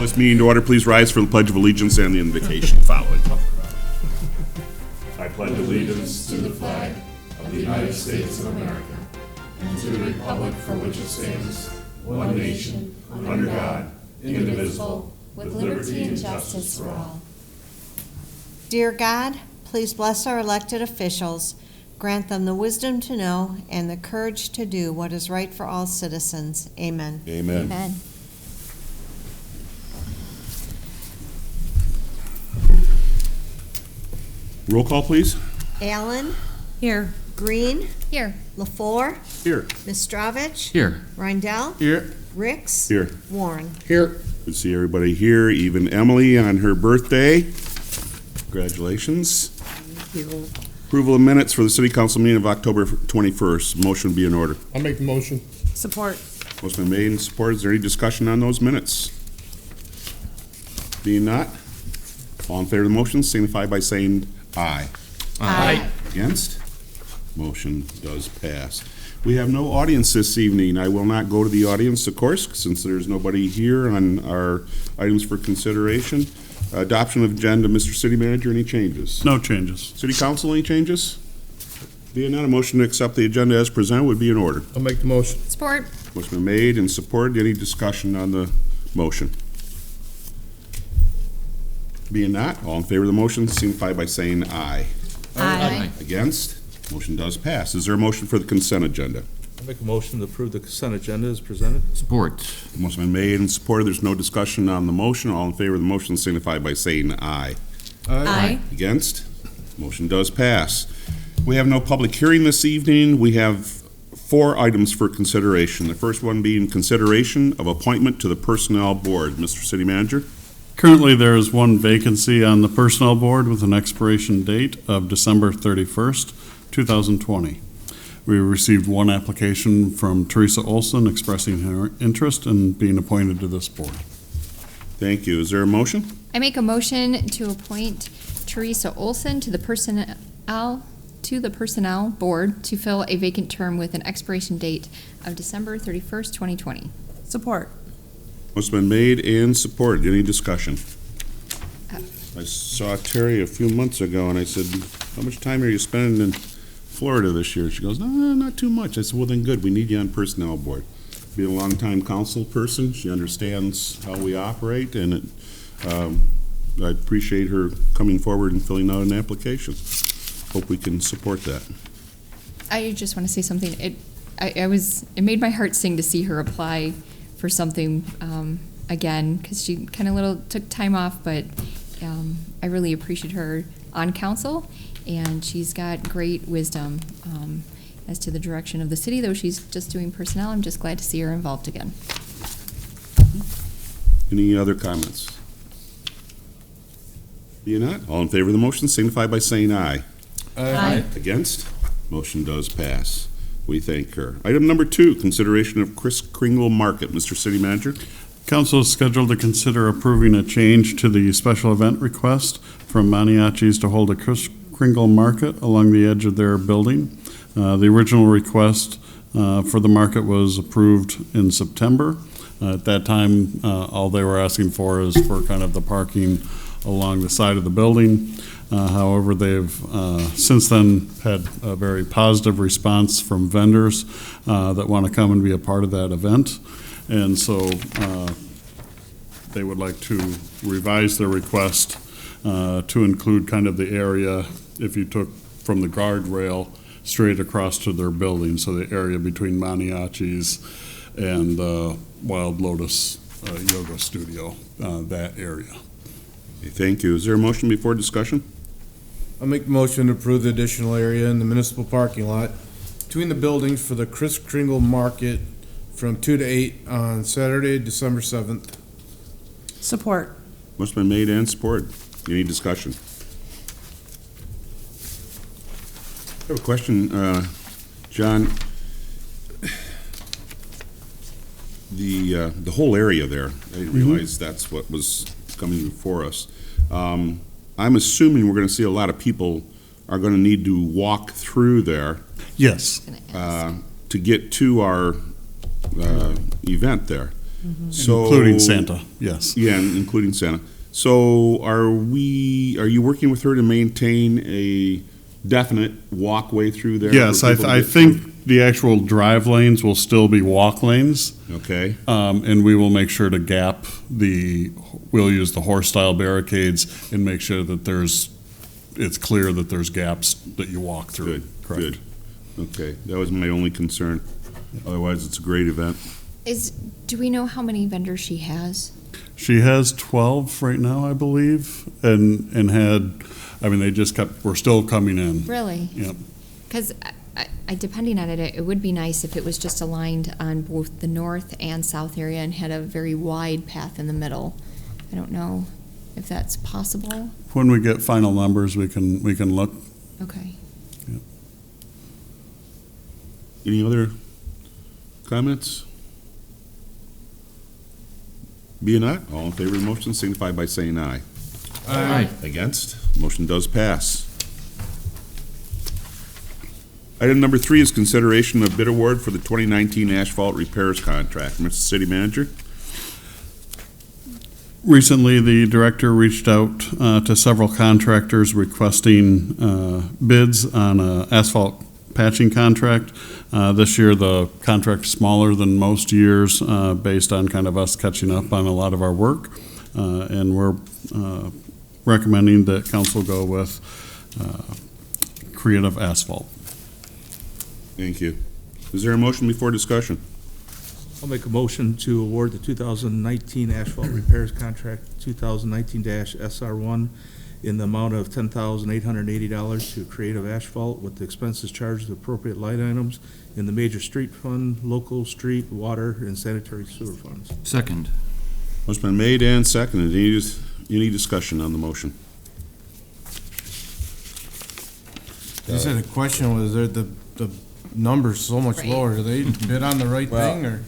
this meeting to order. Please rise for the Pledge of Allegiance and the invocation following. I pledge allegiance to the flag of the United States of America and to the republic for which it stands, one nation, under God, indivisible, with liberty and justice for all. Dear God, please bless our elected officials, grant them the wisdom to know and the courage to do what is right for all citizens. Amen. Amen. Amen. Roll call, please. Allen, Here. Green, Here. LaFleur, Here. Mistrovich, Here. Reindell, Here. Ricks, Here. Warren. Here. Good to see everybody here, even Emily on her birthday. Congratulations. Approval of minutes for the City Council meeting of October 21st. Motion would be in order. I'll make the motion. Support. Motion been made and supported. Is there any discussion on those minutes? Being not, all in favor of the motion signify by saying aye. Aye. Against? Motion does pass. We have no audience this evening. I will not go to the audience, of course, since there's nobody here on our items for consideration. Adoption of agenda, Mr. City Manager, any changes? No changes. City Council, any changes? Being not, a motion to accept the agenda as presented would be in order. I'll make the motion. Support. Motion been made and supported. Any discussion on the motion? Being not, all in favor of the motion signify by saying aye. Aye. Against? Motion does pass. Is there a motion for the consent agenda? I make a motion to approve the consent agenda as presented. Support. Motion been made and supported. There's no discussion on the motion. All in favor of the motion signify by saying aye. Aye. Against? Motion does pass. We have no public hearing this evening. We have 4 items for consideration. The first one being consideration of appointment to the Personnel Board. Mr. City Manager? Currently, there is one vacancy on the Personnel Board with an expiration date of December 31st, 2020. We received one application from Teresa Olson expressing her interest in being appointed to this board. Thank you. Is there a motion? I make a motion to appoint Teresa Olson to the Personnel Board to fill a vacant term with an expiration date of December 31st, 2020. Support. Motion been made and supported. Any discussion? I saw Terry a few months ago and I said, how much time are you spending in Florida this year? She goes, no, not too much. I said, well then good, we need you on Personnel Board. Being a long-time council person, she understands how we operate, and I appreciate her coming forward and filling out an application. Hope we can support that. I just want to say something. It made my heart sing to see her apply for something again, because she kind of took time off, but I really appreciate her on council, and she's got great wisdom as to the direction of the city. Though she's just doing personnel, I'm just glad to see her involved again. Any other comments? Being not, all in favor of the motion signify by saying aye. Aye. Against? Motion does pass. We thank her. Item number 2, consideration of Kris Kringle Market. Mr. City Manager? Council is scheduled to consider approving a change to the special event request from Maniachi's to hold a Kris Kringle Market along the edge of their building. The original request for the market was approved in September. At that time, all they were asking for is for kind of the parking along the side of the building. However, they've since then had a very positive response from vendors that want to come and be a part of that event. And so they would like to revise their request to include kind of the area, if you took from the guardrail straight across to their building, so the area between Maniachi's and Wild Lotus Yoga Studio, that area. Okay, thank you. Is there a motion before discussion? I'll make the motion to approve the additional area in the municipal parking lot between the buildings for the Kris Kringle Market from 2 to 8 on Saturday, December 7th. Support. Motion been made and supported. Any discussion? I have a question, John. The whole area there, I didn't realize that's what was coming before us. I'm assuming we're going to see a lot of people are going to need to walk through there Yes. to get to our event there. So Including Santa, yes. Yeah, including Santa. So are you working with her to maintain a definite walkway through there? Yes, for people to I get through? think the actual drive lanes will still be walk lanes. Okay, And we will make sure to gap we'll use the horse-style barricades and make sure that it's clear that there's gaps that you walk through. good, Correct. good. Okay, that was my only concern. Otherwise, it's a great event. Do we know how many vendors she has? She has 12 right now, I believe, and we're still coming in. Really? Yep. Because depending on it, it would be nice if it was just aligned on both the north and south area and had a very wide path in the middle. I don't know if that's possible. When we get final numbers, we can look. Okay. Any other comments? Being not, all in favor of the motion signify by saying aye. Aye. Against? Motion does pass. Item number 3 is consideration of bid award for the 2019 asphalt repairs contract. Mr. City Manager? Recently, the director reached out to several contractors requesting bids on an asphalt patching contract. This year, the contract's smaller than most years based on kind of us catching up on a lot of our work. And we're recommending that council go with Creative Asphalt. Thank you. Is there a motion before discussion? I'll make a motion to award the 2019 asphalt repairs contract 2019-SR1 in the amount of $10,880 to Creative Asphalt with the expenses charged to appropriate line items in the major street fund, local street, water, and sanitary sewer funds. Second. Motion been made and seconded. Any discussion on the motion? You said the question was, the number's so much Right. lower. Do they bid on the right Well, thing, or?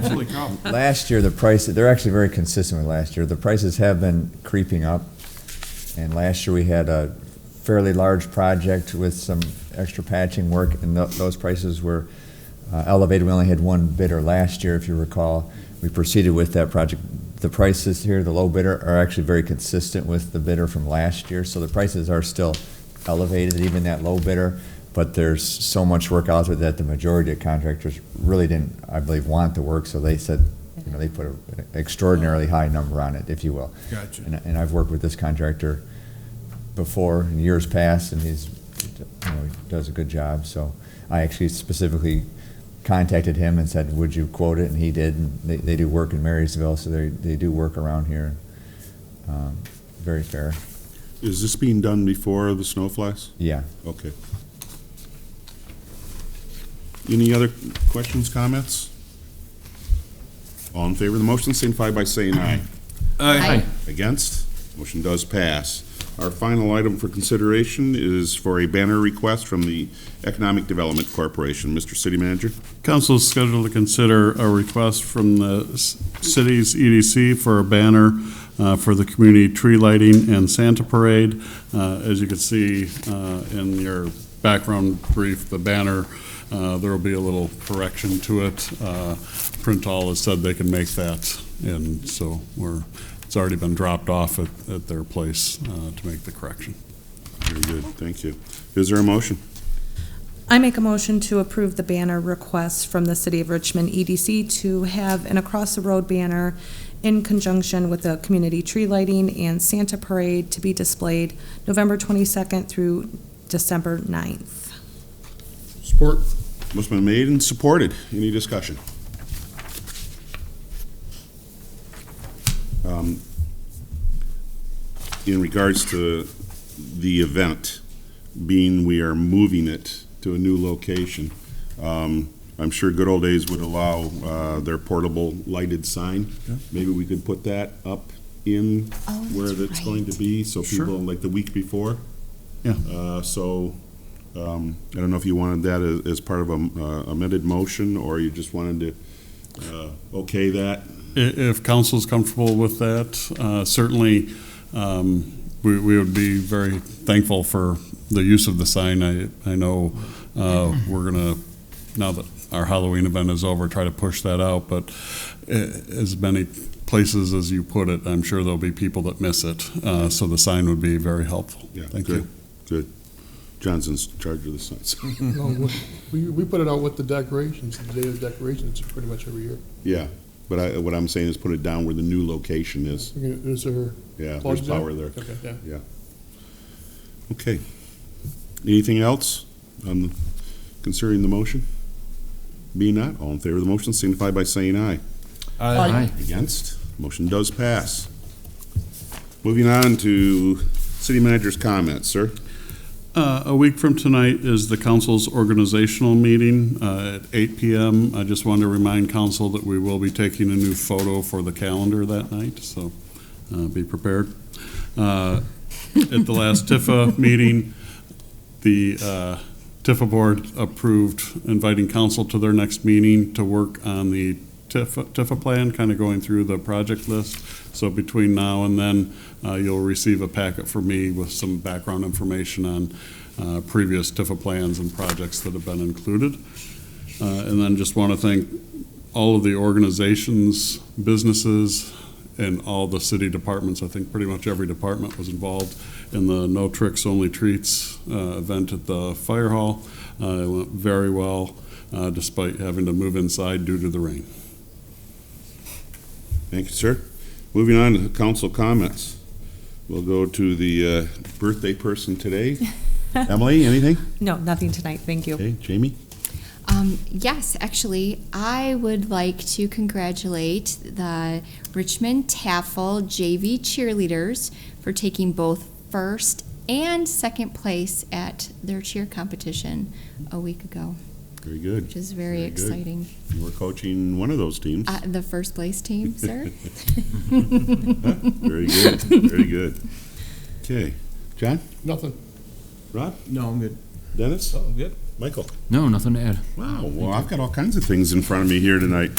Holy cow. Last year, the price, they're actually very consistent with last year. The prices have been creeping up. And last year, we had a fairly large project with some extra patching work, and those prices were elevated. We only had one bidder last year, if you recall. We proceeded with that project. The prices here, the low bidder, are actually very consistent with the bidder from last year. So the prices are still elevated, even that low bidder. But there's so much work out there that the majority of contractors really didn't, I believe, want the work. So they said, they put an extraordinarily high number on it, if you will. Gotcha. And I've worked with this contractor before in years past, and he does a good job. So I actually specifically contacted him and said, would you quote it? And he did. And they do work in Marysville, so they do work around here. Very fair. Is this being done before the snowflies? Yeah. Okay. Any other questions, comments? All in favor of the motion signify by saying aye. Aye. Against? Motion does pass. Our final item for consideration is for a banner request from the Economic Development Corporation. Mr. City Manager? Council is scheduled to consider a request from the city's EDC for a banner for the community tree lighting and Santa Parade. As you can see in your background brief, the banner, there will be a little correction to it. Printall has said they can make that, and so it's already been dropped off at their place to make the correction. Very good, thank you. Is there a motion? I make a motion to approve the banner request from the City of Richmond EDC to have an across-the-road banner in conjunction with the community tree lighting and Santa Parade to be displayed November 22nd through December 9th. Support. Motion been made and supported. Any discussion? In regards to the event, being we are moving it to a new location, I'm sure Good Old Days would allow their portable lighted sign. Yeah. Maybe we could put that up in Oh, where that's it's going to right. be, so Sure. people, like the week before. Yeah. I don't know if you wanted that as part of a amended motion, or you just wanted to okay that. If council's comfortable with that, certainly we would be very thankful for the use of the sign. I know we're going to now that our Halloween event is over, try to push that out, but as many places as you put it, I'm sure there'll be people that miss it, so the sign would be very helpful. Yeah, Thank good, you. good. Johnson's in charge of the signs. No, we put it out with the decorations, the day of decorations, pretty much every year. Yeah, but what I'm saying is put it down where the new location is. Is there Yeah, there's plugs there? power there. Okay, yeah. Yeah. Okay. Anything else on considering the motion? Being not, all in favor of the motion, signify by saying aye. Aye. Against? Motion does pass. Moving on to city manager's comments, sir. A week from tonight is the council's organizational meeting at 8 p.m. I just want to remind council that we will be taking a new photo for the calendar that night, so be prepared. At the last TIFA meeting, the TIFA board approved inviting council to their next meeting to work on the TIFA plan, kind of going through the project list. So between now and then, you'll receive a packet from me with some background information on previous TIFA plans and projects that have been included. And then just want to thank all of the organizations, businesses, and all the city departments. I think pretty much every department was involved in the No Tricks, Only Treats event at the fire hall. It went very well, despite having to move inside due to the rain. Thank you, sir. Moving on to council comments. We'll go to the birthday person today. Emily, anything? No, nothing tonight, thank you. Okay, Jamie? Yes, actually, I would like to congratulate the Richmond Taffel JV cheerleaders for taking both first and second place at their cheer competition a week ago, Very good. which is very Very good. exciting. You were coaching one of those teams. The first place team, sir. Very good, very good. Okay, John? Nothing. Rob? No, I'm good. Dennis? Oh, good. Michael? No, nothing to add. Wow, well, I've got all kinds of things in front of me here tonight.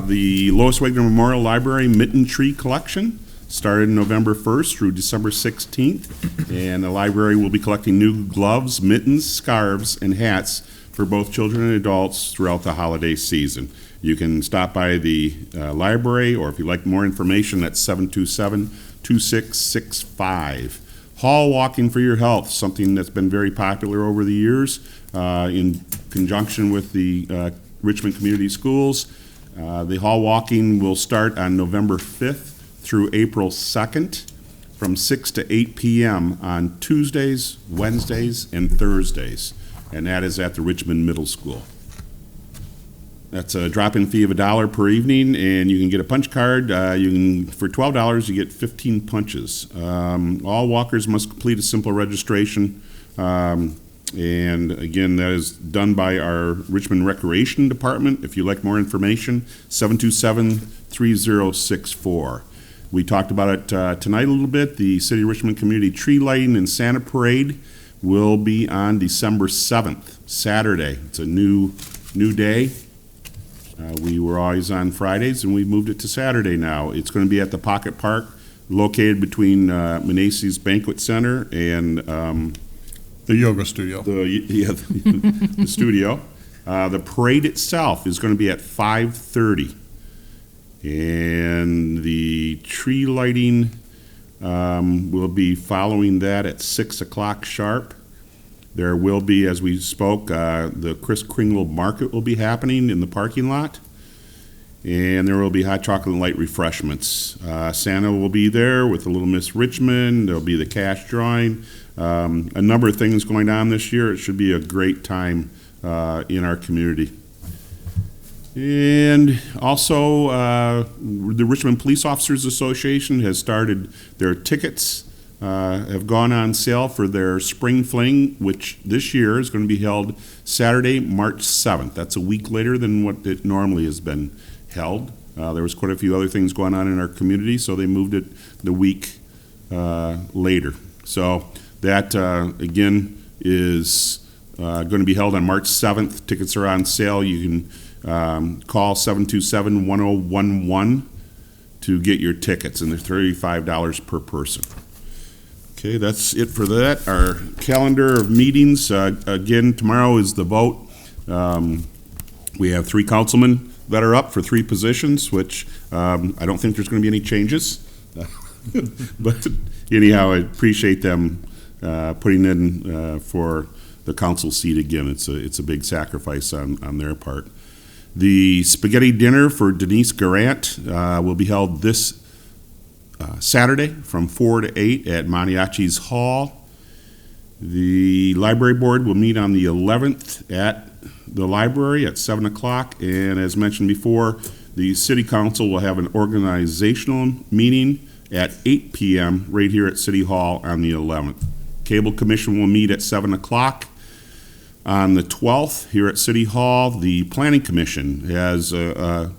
The Lois Wagner Memorial Library Mitten Tree Collection started November 1st through December 16th, and the library will be collecting new gloves, mittens, scarves, and hats for both children and adults throughout the holiday season. You can stop by the library, or if you'd like more information, that's 727-2665. Hall walking for your health, something that's been very popular over the years in conjunction with the Richmond Community Schools. The hall walking will start on November 5th through April 2nd from 6 to 8 p.m. on Tuesdays, Wednesdays, and Thursdays, and that is at the Richmond Middle School. That's a drop-in fee of $1 per evening, and you can get a punch card. For $12, you get 15 punches. All walkers must complete a simple registration, and again, that is done by our Richmond Recreation Department. If you'd like more information, 727-3064. We talked about it tonight a little bit. The City of Richmond Community Tree Lighting and Santa Parade will be on December 7th, Saturday. It's a new day. We were always on Fridays, and we moved it to Saturday now. It's going to be at the Pocket Park, located between Menace's Banquet Center and The yoga studio. the studio. The parade itself is going to be at 5:30, and the tree lighting will be following that at 6 o'clock sharp. There will be, as we spoke, the Kris Kringle Market will be happening in the parking lot, and there will be hot chocolate and light refreshments. Santa will be there with the Little Miss Richmond. There'll be the cash drawing. A number of things going on this year. It should be a great time in our community. And also, the Richmond Police Officers Association has started their tickets. Have gone on sale for their Spring Fling, which this year is going to be held Saturday, March 7th. That's a week later than what it normally has been held. There was quite a few other things going on in our community, so they moved it the week later. So that, again, is going to be held on March 7th. Tickets are on sale. You can call 727-1011 to get your tickets, and they're $35 per person. Okay, that's it for that. Our calendar of meetings, again, tomorrow is the vote We have 3 councilmen that are up for 3 positions, which I don't think there's going to be any changes. But anyhow, I appreciate them putting in for the council seat again. It's a big sacrifice on their part. The spaghetti dinner for Denise Garant will be held this Saturday from 4 to 8 at Mariachi's Hall. The library board will meet on the 11th at the library at 7 o'clock. And as mentioned before, the city council will have an organizational meeting at 8 p.m. right here at City Hall on the 11th. Cable Commission will meet at 7 o'clock. On the 12th, here at City Hall, the Planning Commission has an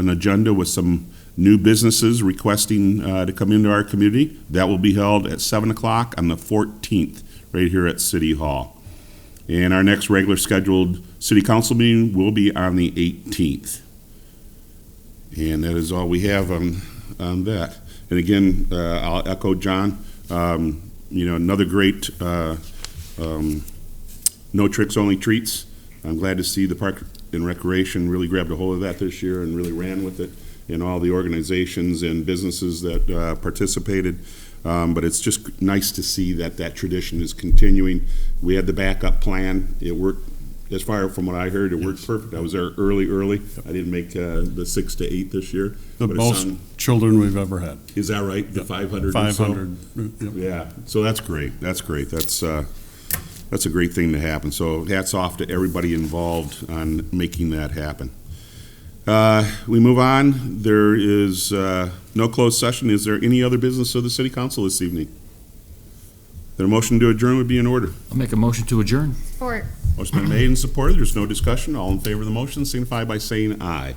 agenda with some new businesses requesting to come into our community. That will be held at 7 o'clock on the 14th, right here at City Hall. And our next regular scheduled City Council meeting will be on the 18th. And that is all we have on that. And again, I'll echo John. Another great No Tricks, Only Treats. I'm glad to see the Park and Recreation really grabbed a hold of that this year and really ran with it, and all the organizations and businesses that participated. But it's just nice to see that tradition is continuing. We had the backup plan. It worked, as far from what I heard, it worked perfect. I was there early. I didn't make the 6 to 8 this year. The most children we've ever had. Is that right? The 500 500. Yep. Yeah, so that's great. That's great. That's a great thing to happen. So hats off to everybody involved on making that happen. We move on. There is no closed session. Is there any other business of the City Council this evening? Their motion to adjourn would be in order. I'll make a motion to adjourn. Support. Motion been made and supported. There's no discussion. All in favor of the motion signify by saying aye.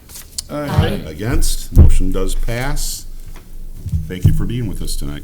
Aye. Against? Motion does pass. Thank you for being with us tonight.